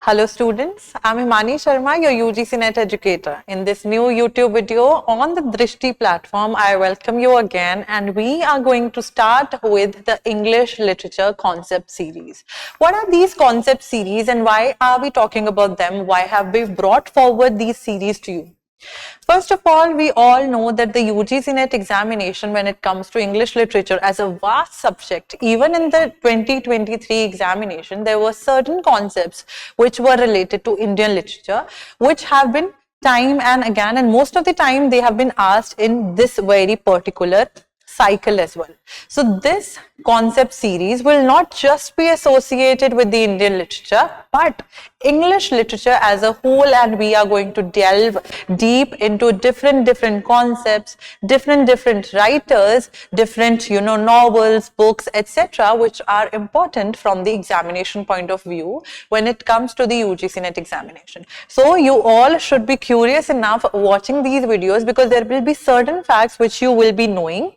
Hello students, I'm Himani Sharma, your UGC NET educator. In this new YouTube video on the Drishti platform, I welcome you again, and we are going to start with the English Literature Concept Series. What are these concept series and why are we talking about them? Why have we brought forward these series to you? First of all, we all know that the UGC NET examination, when it comes to English literature as a vast subject, even in the 2023 examination, there were certain concepts which were related to Indian literature, which have been time and again, and most of the time they have been asked in this very particular cycle as well. So this concept series will not just be associated with the Indian literature, but English literature as a whole, and we are going to delve deep into different concepts, different writers, different novels, books, etc., which are important from the examination point of view when it comes to the UGC NET examination. So you all should be curious enough watching these videos, because there will be certain facts which you will be knowing,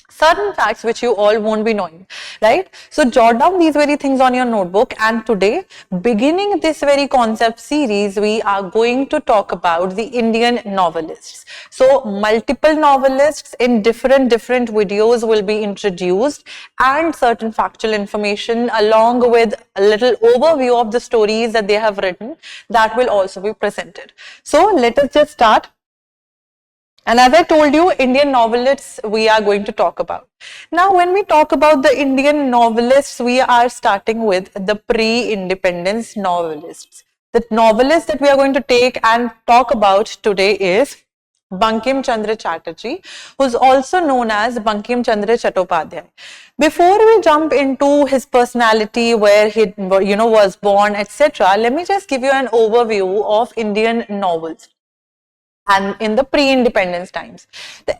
certain facts which you all won't be knowing, right? So jot down these very things on your notebook, and today, beginning this very concept series, we are going to talk about the Indian novelists. So multiple novelists in different videos will be introduced, and certain factual information along with a little overview of the stories that they have written, that will also be presented. So let us just start. And as I told you, Indian novelists we are going to talk about. Now, when we talk about the Indian novelists, we are starting with the pre-independence novelists. The novelist that we are going to take and talk about today is Bankim Chandra Chatterjee, who is also known as Bankim Chandra Chattopadhyay. Before we jump into his personality, where he was born, etc., let me just give you an overview of Indian novels. And in the pre-independence times,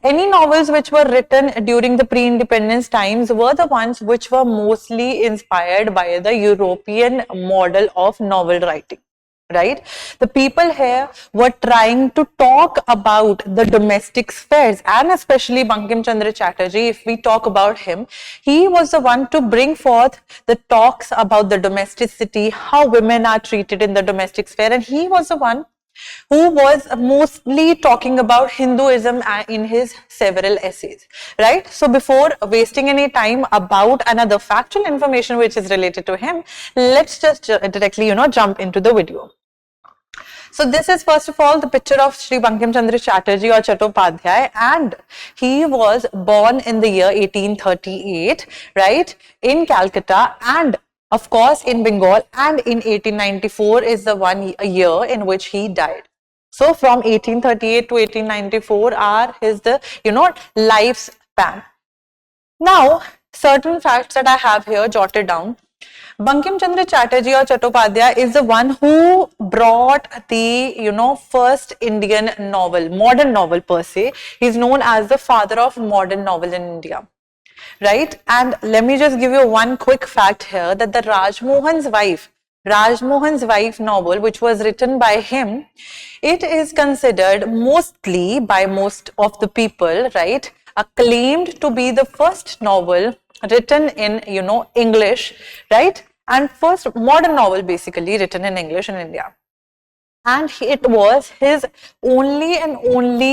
any novels which were written during the pre-independence times were the ones which were mostly inspired by the European model of novel writing, right? The people here were trying to talk about the domestic spheres, and especially Bankim Chandra Chatterjee, if we talk about him, he was the one to bring forth the talks about the domesticity, how women are treated in the domestic sphere, and he was the one who was mostly talking about Hinduism in his several essays, right? So before wasting any time about another factual information which is related to him, let's just directly, jump into the video. So this is first of all the picture of Sri Bankim Chandra Chatterjee or Chattopadhyay, and he was born in the year 1838, right, in Calcutta, and of course in Bengal, and in 1894 is the a year in which he died. So from 1838 to 1894 are his lifespan. Now, certain facts that I have here jotted down. Bankim Chandra Chatterjee or Chattopadhyay is the one who brought the first Indian novel, modern novel per se. He's known as the father of modern novel in India. Right? And let me just give you one quick fact here, that the Rajmohan's Wife novel, which was written by him, it is considered mostly by most of the people, right, acclaimed to be the first novel written in, English, right, and first modern novel basically written in English in India. And it was his only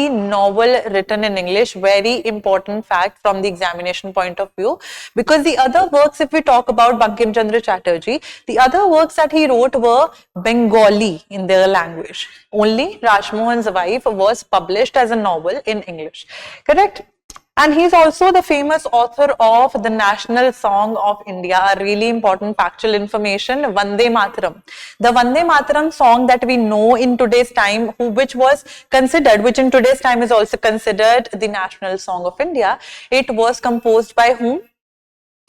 novel written in English. Very important fact from the examination point of view, because the other works, if we talk about Bankim Chandra Chatterjee, the other works that he wrote were Bengali in their language. Only Rajmohan's Wife was published as a novel in English. Correct? And he's also the famous author of the national song of India, a really important factual information, Vande Mataram. The Vande Mataram song that we know in today's time, which in today's time is also considered the national song of India, it was composed by whom?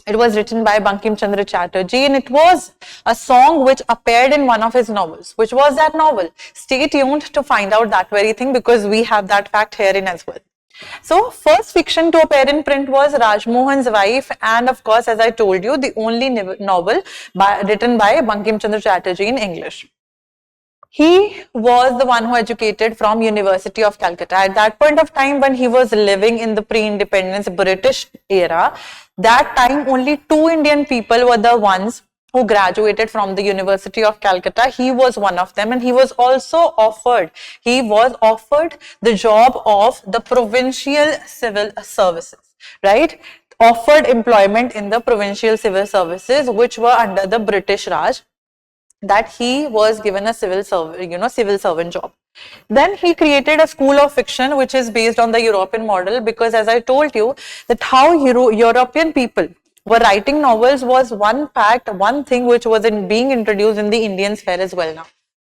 It was written by Bankim Chandra Chatterjee, and it was a song which appeared in one of his novels. Which was that novel? Stay tuned to find out that very thing, because we have that fact herein as well. So first fiction to appear in print was Rajmohan's Wife, and of course, as I told you, the only novel written by Bankim Chandra Chatterjee in English. He was the one who educated from University of Calcutta. At that point of time, when he was living in the pre-independence British era, that time only 2 Indian people were the ones who graduated from the University of Calcutta. He was one of them, and he was also offered the job of the provincial civil services, right? Offered employment in the provincial civil services, which were under the British Raj, that he was given a civil servant job. Then he created a school of fiction which is based on the European model, because as I told you that how European people were writing novels was one thing which was being introduced in the Indian sphere as well now.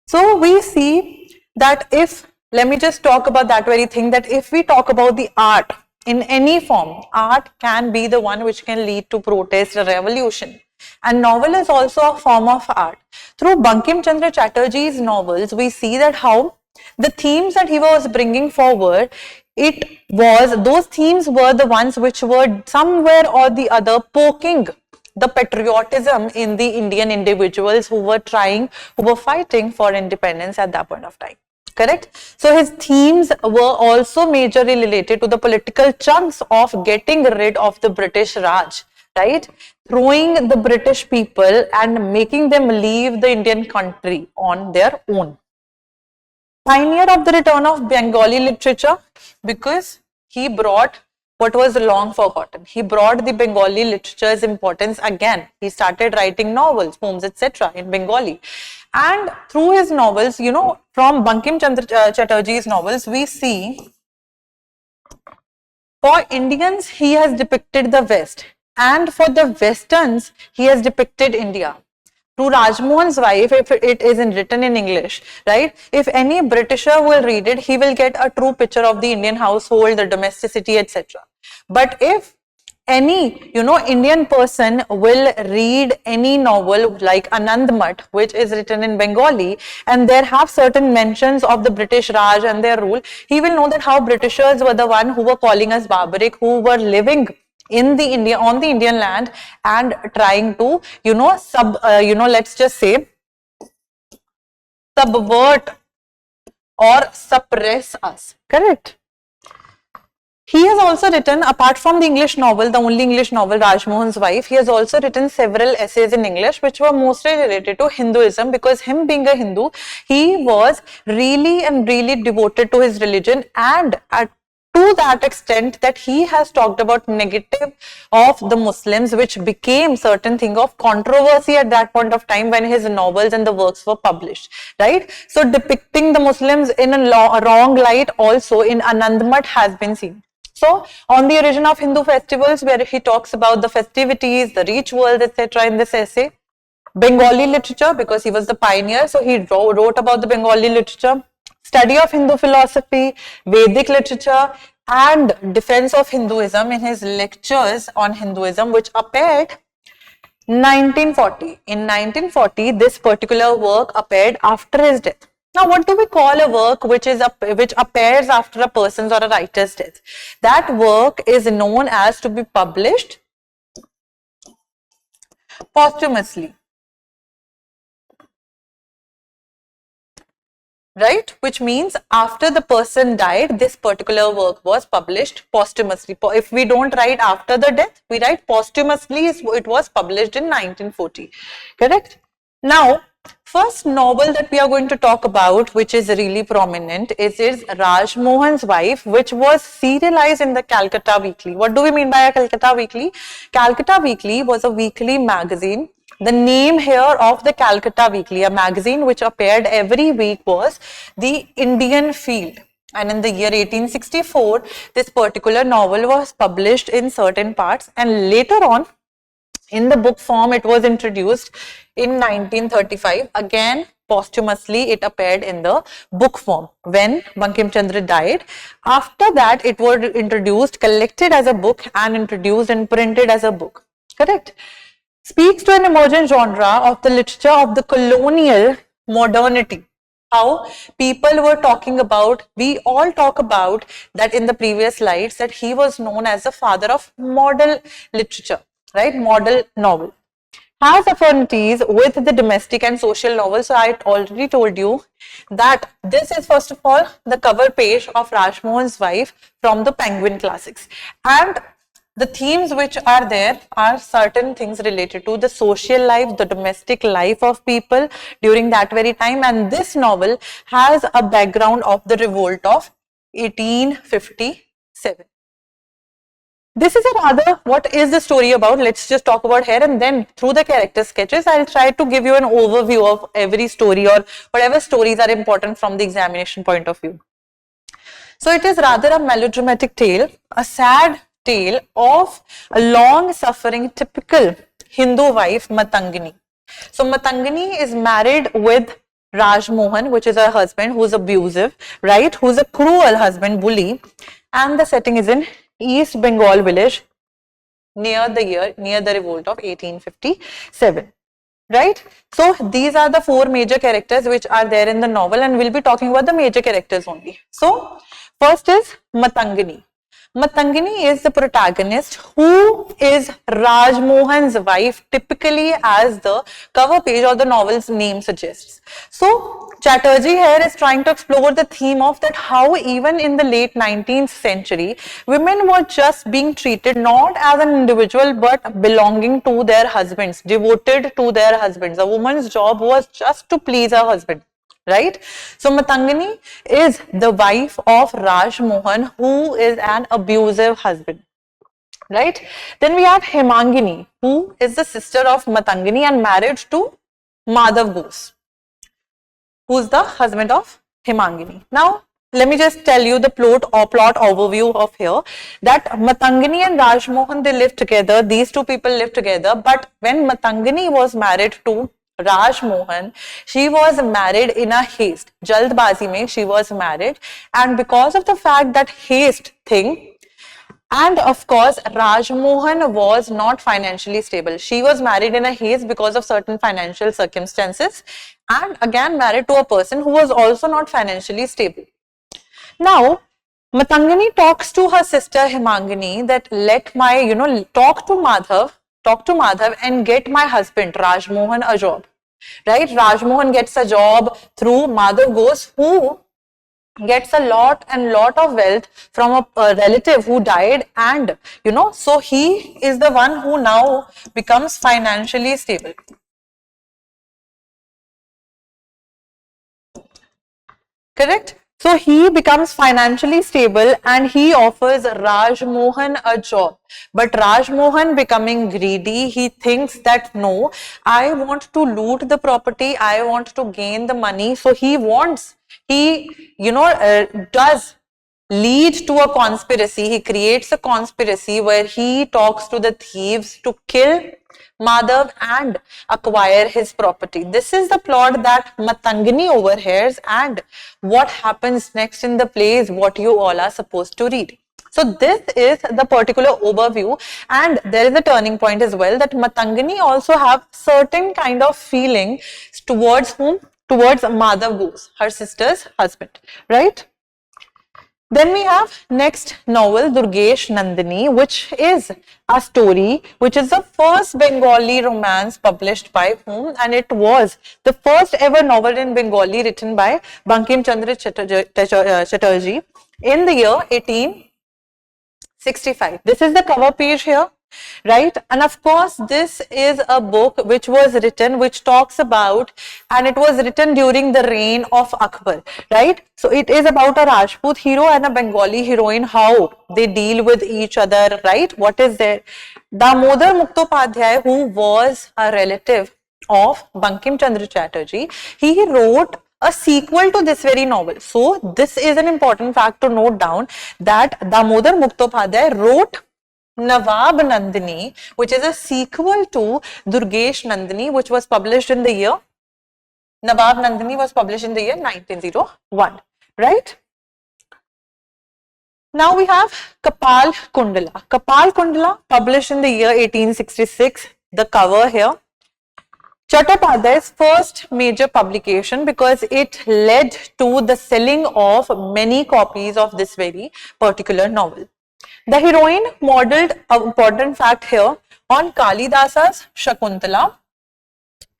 So we see that let me just talk about that very thing, that if we talk about the art in any form, art can be the one which can lead to protest, a revolution. And novel is also a form of art. Through Bankim Chandra Chatterjee's novels, we see that how the themes that he was bringing forward, those themes were the ones which were somewhere or the other poking the patriotism in the Indian individuals who were fighting for independence at that point of time. Correct? So his themes were also majorly related to the political chunks of getting rid of the British Raj, right? Throwing the British people and making them leave the Indian country on their own. Pioneer of the return of Bengali literature, because he brought what was long forgotten. He brought the Bengali literature's importance again. He started writing novels, poems, etc. in Bengali. And through his novels, from Bankim Chandra Chatterjee's novels, we see for Indians, he has depicted the West, and for the Westerns, he has depicted India. Through RAJMOHAN'S wife, if it isn't written in English, right? If any Britisher will read it, he will get a true picture of the Indian household, the domesticity, etc. But if any, Indian person will read any novel like ANANDAMATH, which is written in Bengali, and there have certain mentions of the British Raj and their rule, he will know that how Britishers were the one who were calling us barbaric, who were living on the Indian land and trying to, let's just say, subvert or suppress us. Correct? He has also written, apart from the English novel, the only English novel, RAJMOHAN'S Wife, he has also written several essays in English which were mostly related to Hinduism, because him being a Hindu, he was really and really devoted to his religion, and to that extent that he has talked about negative of the Muslims, which became certain thing of controversy at that point of time when his novels and the works were published, right? So depicting the Muslims in a wrong light also in ANANDAMATH has been seen. So on the origin of Hindu festivals, where he talks about the festivities, the rituals, etc. in this essay. Bengali literature, because he was the pioneer, so he wrote about the Bengali literature. Study of Hindu philosophy, Vedic literature, and defense of Hinduism in his lectures on Hinduism, which appeared 1940. In 1940, this particular work appeared after his death. Now, what do we call a work which appears after a person's or a writer's death? That work is known as to be published posthumously. Right? Which means after the person died, this particular work was published posthumously. If we don't write after the death, we write posthumously. It was published in 1940. Correct? Now, first novel that we are going to talk about, which is really prominent, is RAJMOHAN'S Wife, which was serialized in the Calcutta Weekly. What do we mean by a Calcutta Weekly? Calcutta Weekly was a weekly magazine. The name here of the Calcutta Weekly, a magazine which appeared every week, was the Indian Field. And in the year 1864, this particular novel was published in certain parts, and later on, in the book form, it was introduced in 1935. Again, posthumously, it appeared in the book form when Bankim Chandra died. After that, it was introduced, collected as a book, and introduced and printed as a book. Correct? Speaks to an emergent genre of the literature of the colonial modernity. How people were talking about, we all talk about that in the previous slides, that he was known as the father of model literature, right? Model novel. Has affinities with the domestic and social novel. So I already told you that this is, first of all, the cover page of RAJMOHAN'S Wife from the Penguin Classics. And The themes which are there are certain things related to the social life, the domestic life of people during that very time, and this novel has a background of the revolt of 1857. This is a rather, what is the story about? Let's just talk about here, and then through the character sketches, I'll try to give you an overview of every story or whatever stories are important from the examination point of view. So it is rather a melodramatic tale, a sad tale of a long-suffering typical Hindu wife, Matangini. So Matangini is married with Rajmohan, which is her husband, who's abusive, right? Who's a cruel husband, bully, and the setting is in East Bengal village near the revolt of 1857. Right? So these are the four major characters which are there in the novel, and we'll be talking about the major characters only. So first is Matangini. Matangini is the protagonist, who is Rajmohan's wife, typically as the cover page or the novel's name suggests. So Chatterjee here is trying to explore the theme of that how even in the late 19th century, women were just being treated not as an individual but belonging to their husbands, devoted to their husbands. A woman's job was just to please her husband. Right? So Matangini is the wife of Rajmohan, who is an abusive husband. Right? Then we have Himangini, who is the sister of Matangini and married to Madhav Ghose, who's the husband of Himangini. Now, let me just tell you the plot overview of here, that Matangini and Rajmohan, they live together. These two people live together. But when Matangini was married to Rajmohan, she was married in a haste. Jaldbazi mein she was married, and because of the fact that haste thing, and of course Rajmohan was not financially stable. She was married in a haste because of certain financial circumstances, and again married to a person who was also not financially stable. Now Matangini talks to her sister Himangini that let my, talk to Madhav and get my husband Rajmohan a job. Right? Rajmohan gets a job through Madhav Ghose, who gets a lot of wealth from a relative who died, and so he is the one who now becomes financially stable. Correct? So he becomes financially stable and he offers Rajmohan a job. But Rajmohan, becoming greedy, he thinks that no, I want to loot the property, I want to gain the money. So he does lead to a conspiracy. He creates a conspiracy where he talks to the thieves to kill Madhav and acquire his property. This is the plot that Matangini overhears, and what happens next in the play is what you all are supposed to read. So this is the particular overview, and there is a turning point as well, that Matangini also have certain kind of feeling towards whom? Towards Madhav Ghose, her sister's husband, right? Then we have next novel, Durgesh Nandini, which is a story which is the first Bengali romance published by whom, and it was the first ever novel in Bengali written by Bankim Chandra Chatterjee in the year 1865. This is the cover page here. Right? And of course, this is a book which was written, which talks about, and it was written during the reign of Akbar, right? So it is about a Rajput hero and a Bengali heroine, how they deal with each other, right? What is there? Damodar Muktopadhyay, who was a relative of Bankim Chandra Chatterjee, he wrote a sequel to this very novel. So this is an important fact to note down, that Damodar Muktopadhyay wrote Nawab Nandini, which is a sequel to Durgesh Nandini, which was published in the year, Nawab Nandini was published in the year 1901, right? Now we have KAPALKUNDALA. KAPALKUNDALA, published in the year 1866, the cover here. Chattopadhyay's first major publication, because it led to the selling of many copies of this very particular novel. The heroine modeled, an important fact here, on Kalidasa's Shakuntala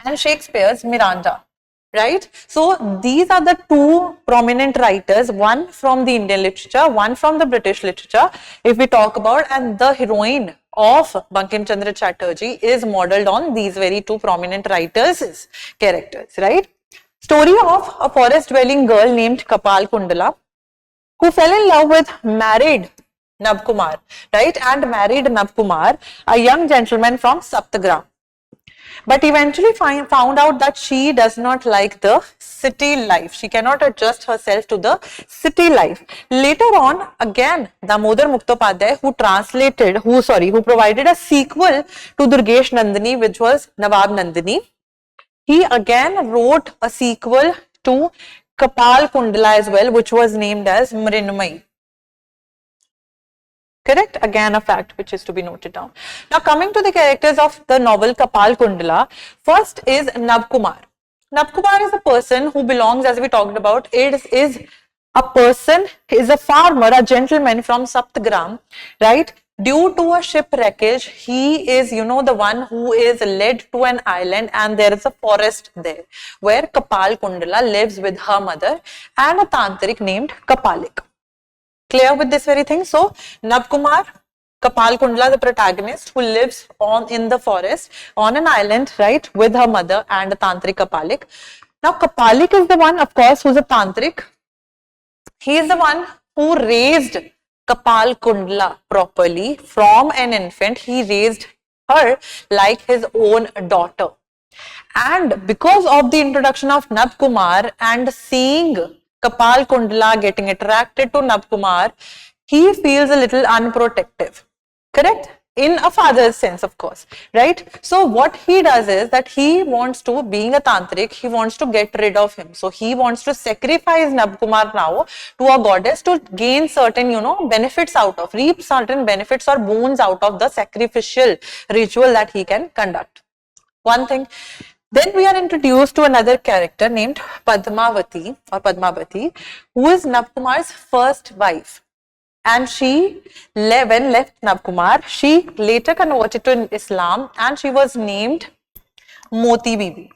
and Shakespeare's Miranda, right? So these are the two prominent writers, one from the Indian literature, one from the British literature, if we talk about, and the heroine of Bankim Chandra Chatterjee is modeled on these very two prominent writers' characters, right? Story of a forest dwelling girl named KAPALKUNDALA who fell in love with married Navkumar, right? And married Navkumar, a young gentleman from Saptagram. But eventually found out that she does not like the city life. She cannot adjust herself to the city life. Later on, again, Damodar Muktopadhyay, who provided a sequel to Durgesh Nandini, which was Nawab Nandini, he again wrote a sequel to KAPALKUNDALA as well, which was named as Mrinmayee. Correct? Again, a fact which is to be noted down. Now, coming to the characters of the novel KAPALKUNDALA, first is Navkumar. Navkumar is a person who belongs, as we talked about, is a person, is a farmer, a gentleman from Saptagram, right? Due to a shipwreckage, he is, the one who is led to an island, and there is a forest there where KAPALKUNDALA lives with her mother and a tantric named Kapalik. Clear with this very thing? So, Navkumar, KAPALKUNDALA, the protagonist who lives in the forest on an island, right, with her mother and a tantric Kapalik. Now, Kapalik is the one, of course, who's a tantric. He is the one who raised KAPALKUNDALA properly from an infant. He raised her like his own daughter. And because of the introduction of Navkumar and seeing KAPALKUNDALA getting attracted to Navkumar, he feels a little unprotective. Correct? In a father's sense, of course, right? So what he does is that he wants to, being a tantric, he wants to get rid of him. So he wants to sacrifice Navkumar now to a goddess to gain certain, benefits out of, reap certain benefits or boons out of the sacrificial ritual that he can conduct. One thing. Then we are introduced to another character named Padmavati, who is Navkumar's first wife. And she, when left Navkumar, she later converted to Islam and she was named Moti Bibi.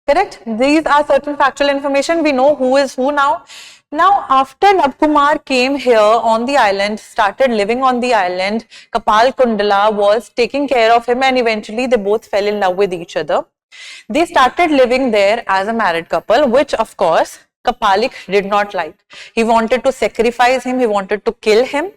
Correct? These are certain factual information. We know who is who now. Now, after Navkumar came here on the island, started living on the island, KAPALKUNDALA was taking care of him and eventually they both fell in love with each other. They started living there as a married couple, which of course Kapalik did not like. He wanted to sacrifice him, he wanted to kill him.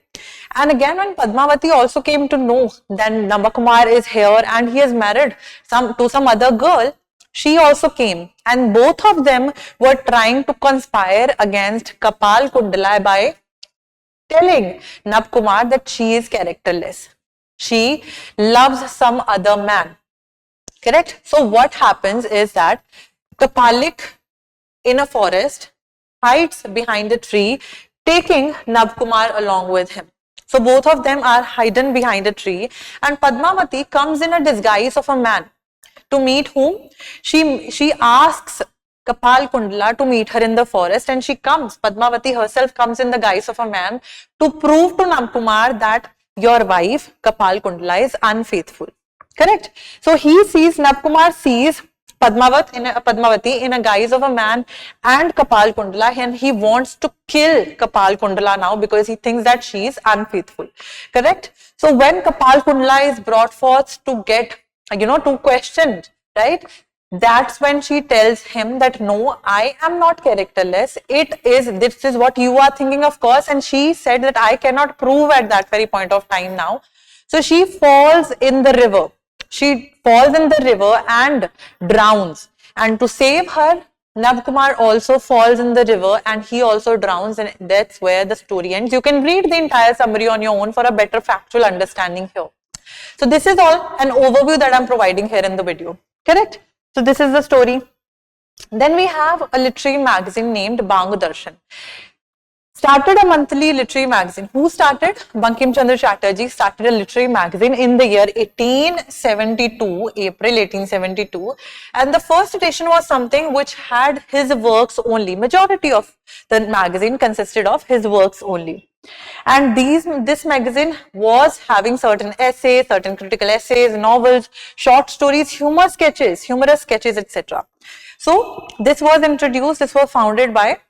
And again, when Padmavati also came to know that Navkumar is here and he is married to some other girl, she also came, and both of them were trying to conspire against KAPALKUNDALA by telling Navkumar that she is characterless. She loves some other man. Correct? So what happens is that Kapalik in a forest hides behind a tree, taking Navkumar along with him. So both of them are hidden behind a tree, and Padmavati comes in a disguise of a man. To meet whom? She asks KAPALKUNDALA to meet her in the forest, and she comes, Padmavati herself comes in the guise of a man to prove to Navkumar that your wife KAPALKUNDALA is unfaithful. Correct? So Navkumar sees Padmavati in a guise of a man and KAPALKUNDALA, and he wants to kill KAPALKUNDALA now because he thinks that she is unfaithful. Correct? So when KAPALKUNDALA is brought forth to get to question, right? That's when she tells him that no, I am not characterless. This is what you are thinking, of course. And she said that I cannot prove at that very point of time now. So she falls in the river. She falls in the river and drowns. And to save her, Navkumar also falls in the river and he also drowns, and that's where the story ends. You can read the entire summary on your own for a better factual understanding here. So this is all an overview that I'm providing here in the video. Correct? So this is the story. Then we have a literary magazine named Bangu Darshan. Started a monthly literary magazine. Who started? Bankim Chandra Chatterjee started a literary magazine in the year 1872, April 1872. And the first edition was something which had his works only. Majority of the magazine consisted of his works only. And this magazine was having certain essays, certain critical essays, novels, short stories, humorous sketches, etc. So this was introduced, this was founded by,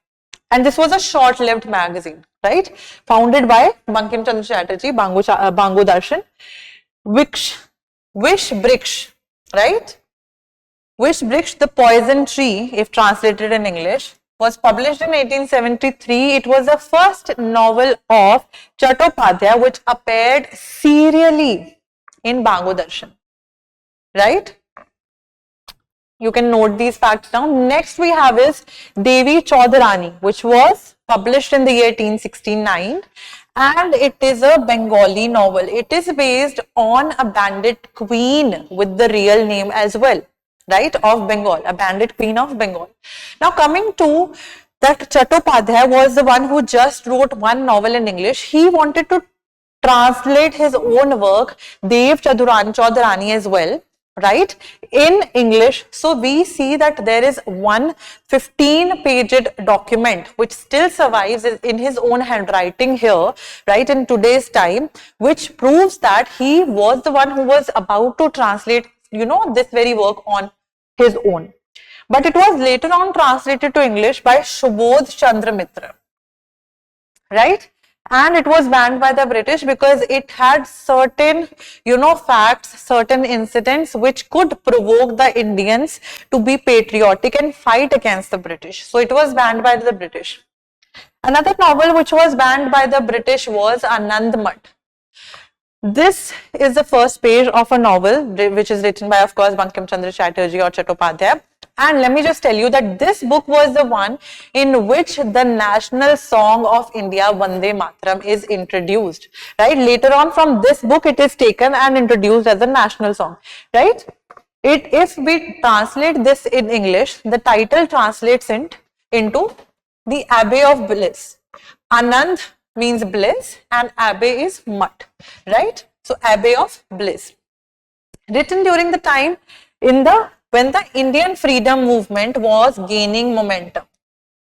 and this was a short-lived magazine, right? Founded by Bankim Chandra Chatterjee, Bango Darshan, Wish Briksh, right? Wish Briksh, the poison tree, if translated in English, was published in 1873. It was the first novel of Chattopadhyay which appeared serially in Bango Darshan, right? You can note these facts down. Next we have is Devi Chaudharani, which was published in the year 1869, and it is a Bengali novel. It is based on a bandit queen with the real name as well, right, of Bengal, a bandit queen of Bengal. Now coming to that, Chattopadhyay was the one who just wrote one novel in English. He wanted to translate his own work, Dev Chaudharani as well, right, in English. So we see that there is one 15-paged document which still survives in his own handwriting here, right, in today's time, which proves that he was the one who was about to translate, you know, this very work on his own. But it was later on translated to English by Subodh Chandra Mitra, right? And it was banned by the British because it had certain, you know, facts, certain incidents which could provoke the Indians to be patriotic and fight against the British. So it was banned by the British. Another novel which was banned by the British was ANANDAMATH. This is the first page of a novel which is written by, of course, Bankim Chandra Chatterjee or Chattopadhyay. And let me just tell you that this book was the one in which the national song of India, Vande Mataram, is introduced, right? Later on from this book, it is taken and introduced as a national song, right? If we translate this in English, the title translates into the Abbey of Bliss. Anand means bliss and Abbey is mud, right? So Abbey of Bliss. Written during the time when the Indian freedom movement was gaining momentum.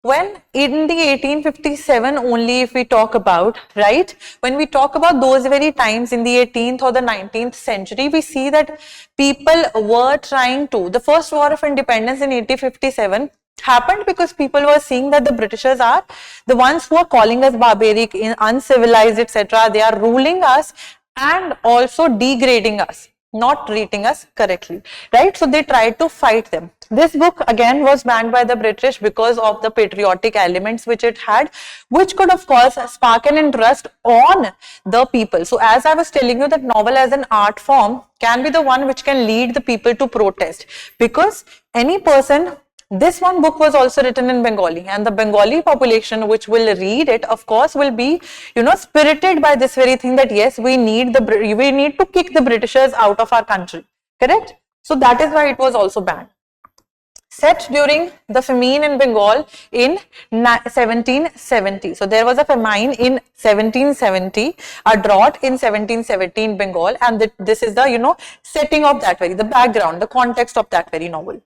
When in the 1857 only, if we talk about, right, when we talk about those very times in the 18th or the 19th century, we see that people were trying to, the first war of independence in 1857 happened because people were seeing that the Britishers are the ones who are calling us barbaric, uncivilized, etc. They are ruling us and also degrading us, not treating us correctly, right? So they tried to fight them. This book again was banned by the British because of the patriotic elements which it had, which could of course spark an interest on the people. So as I was telling you, that novel as an art form can be the one which can lead the people to protest, because any person, this one book was also written in Bengali, and the Bengali population which will read it, of course, will be, you know, spirited by this very thing that yes, we need to kick the Britishers out of our country, correct? So that is why it was also banned. Set during the famine in Bengal in 1770. So there was a famine in 1770, a drought in 1770 in Bengal, and this is the, you know, setting of that the background, the context of that very novel.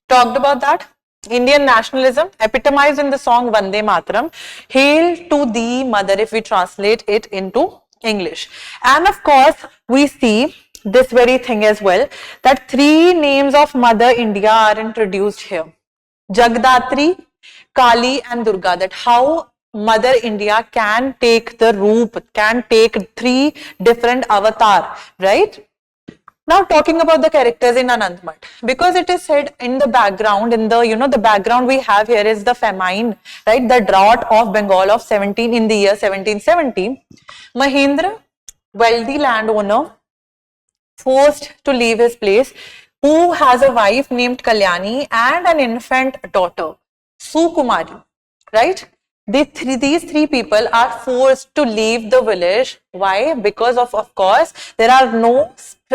Talked about that. Indian nationalism epitomized in the song Vande Mataram, Hail to Thee Mother, if we translate it into English. And of course, we see this very thing as well, that 3 names of Mother India are introduced here. Jagdatri, Kali and Durga, that how Mother India can take the roop, can take 3 different avatar, right? Now talking about the characters in ANANDAMATH, because it is said in the background, in the, you know, the background we have here is the famine, right, the drought of Bengal of in the year 1770. Mahendra, wealthy landowner, forced to leave his place, who has a wife named Kalyani and an infant daughter, Sukumari, right? These 3 people are forced to leave the village. Why? Because of course, there are no,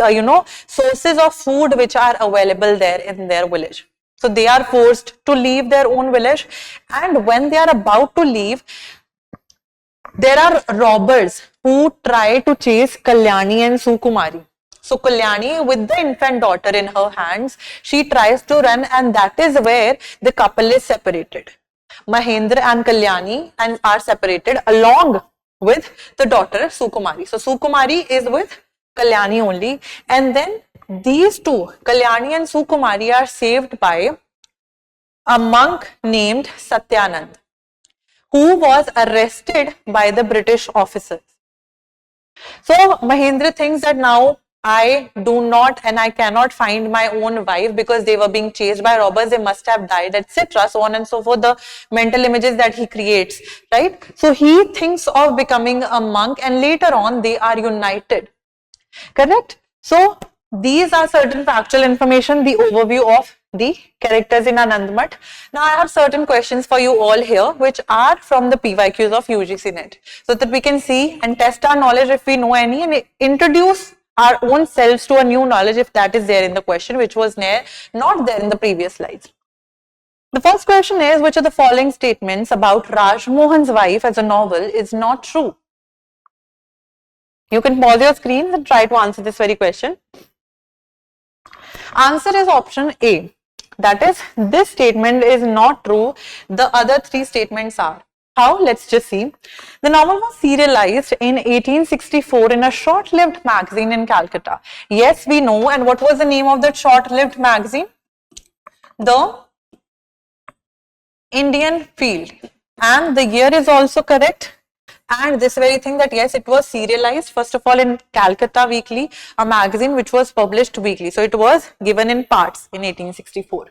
you know, sources of food which are available there in their village. So they are forced to leave their own village, and when they are about to leave, there are robbers who try to chase Kalyani and Sukumari. So Kalyani, with the infant daughter in her hands, she tries to run, and that is where the couple is separated. Mahendra and Kalyani and are separated along with the daughter Sukumari. So Sukumari is with Kalyani only, and then these two, Kalyani and Sukumari, are saved by a monk named Satyanand, who was arrested by the British officers. So Mahendra thinks that now I do not and I cannot find my own wife because they were being chased by robbers, they must have died, etc. So on and so forth, the mental images that he creates, right? So he thinks of becoming a monk, and later on they are united. Correct? So these are certain factual information, the overview of the characters in Anandamath. Now I have certain questions for you all here which are from the PYQs of UGC NET, so that we can see and test our knowledge if we know any, and introduce our own selves to a new knowledge if that is there in the question, which was not there in the previous slides. The first question is, which of the following statements about Rajmohan's wife as a novel is not true? You can pause your screen and try to answer this very question. Answer is option A. That is, this statement is not true. The other three statements are. How? Let's just see. The novel was serialized in 1864 in a short-lived magazine in Calcutta. Yes, we know. And what was the name of that short-lived magazine? The Indian Field. And the year is also correct. And this very thing that yes, it was serialized first of all in Calcutta Weekly, a magazine which was published weekly. So it was given in parts in 1864.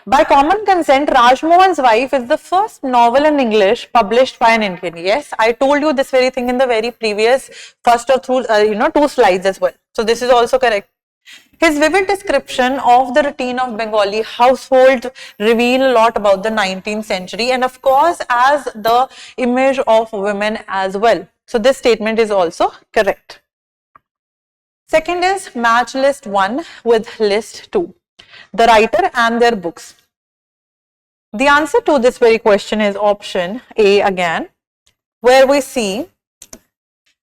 By common consent, Rajmohan's Wife is the first novel in English published by an Indian. Yes, I told you this very thing in the very previous first or through 2 slides as well. So this is also correct. His vivid description of the routine of Bengali household reveal a lot about the 19th century, and of course as the image of women as well. So this statement is also correct. Second is match list 1 with list 2, the writer and their books. The answer to this very question is option A again, where we see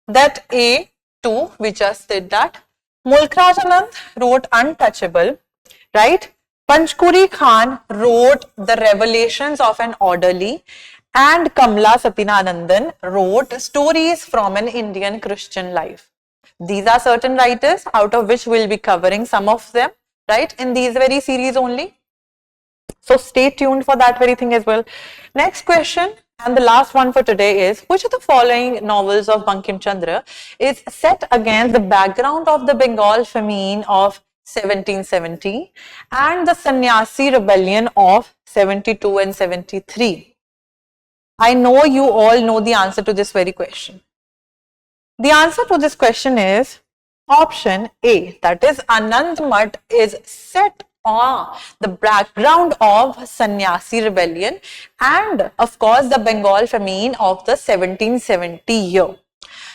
that A2, we just did that. Mulkraj Anand wrote Untouchable, right? Panchkuri Khan wrote The Revelations of an Orderly, and Kamla Satinanandan wrote Stories from an Indian Christian Life. These are certain writers out of which we'll be covering some of them, right, in these very series only. So stay tuned for that very thing as well. Next question, and the last one for today, is which of the following novels of Bankim Chandra is set against the background of the Bengal famine of 1770 and the Sannyasi rebellion of 72 and 73? I know you all know the answer to this very question. The answer to this question is option A, that is Anandamath is set on the background of Sannyasi rebellion and of course the Bengal famine of the 1770 year.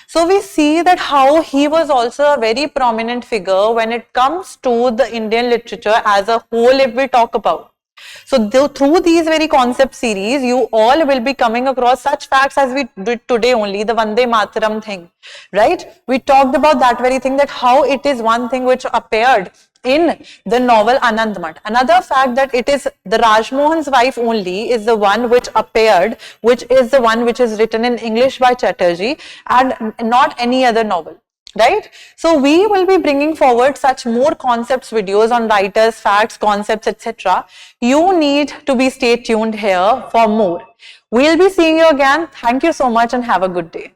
So we see that how he was also a very prominent figure when it comes to the Indian literature as a whole if we talk about. So through these very concept series, you all will be coming across such facts as we did today only, the Vande Mataram thing, right? We talked about that very thing, that how it is one thing which appeared in the novel Anandamath. Another fact that it is the Rajmohan's Wife only is the one which appeared, which is the one which is written in English by Chatterjee and not any other novel. Right? So we will be bringing forward such more concepts videos on writers, facts, concepts, etc. You need to be stay tuned here for more. We'll be seeing you again. Thank you so much and have a good day.